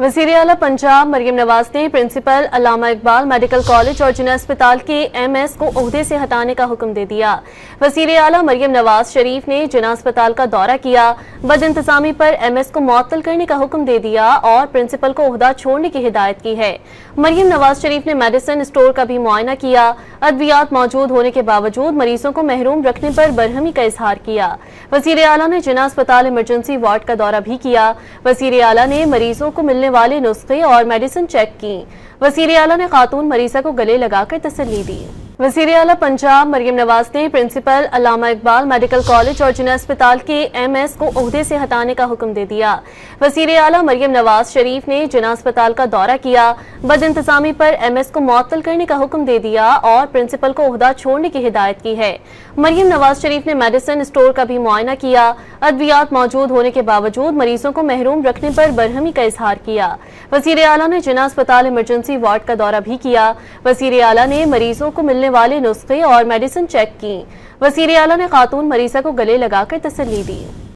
वज़ीर आला पंजाब मरियम नवाज ने प्रिंसिपल अल्लामा इकबाल मेडिकल कॉलेज और जिना अस्पताल के एमएस को ओहदे से हटाने का हुक्म दे दिया। वज़ीर आला मरियम नवाज शरीफ ने जिना अस्पताल का दौरा किया, बदइंतजामी पर एमएस को मुअत्तल करने का हुक्म दे दिया और प्रिंसिपल को ओहदा छोड़ने की हिदायत की है। मरियम नवाज शरीफ ने मेडिसिन स्टोर का भी मुआयना किया। अद्वियात मौजूद होने के बावजूद मरीजों को महरूम रखने पर बरहमी का इजहार किया। वज़ीर आला ने जिना अस्पताल इमरजेंसी वार्ड का दौरा भी किया। वज़ीर आला ने मरीजों को मिलने वाले नुस्खे और मेडिसिन चेक की। वज़ीर आला ने खातून मरीजा को गले लगाकर तसल्ली दी। वज़ीर आला पंजाब मरियम नवाज ने प्रिंसिपल अल्लामा इकबाल मेडिकल कॉलेज और जिना अस्पताल के एमएस को ओहदे से हटाने का हुक्म दे दिया। वज़ीर आला मरियम नवाज शरीफ ने जिना अस्पताल का दौरा किया, बदइंतजामी पर एमएस को मुअत्तल करने का हुक्म दे दिया और प्रिंसिपल को ओहदा छोड़ने की हिदायत की है। मरियम नवाज शरीफ ने मेडिसिन स्टोर का भी मुआयना किया। अद्वियात मौजूद होने के बावजूद मरीजों को महरूम रखने पर बरहमी का इजहार किया। वज़ीर आला ने जिना अस्पताल इमरजेंसी वार्ड का दौरा भी किया। वज़ीर आला ने मरीजों को मिलने वाले नुस्खे और मेडिसिन चेक की। वज़ीर आला ने खातून मरीजा को गले लगाकर तसल्ली दी।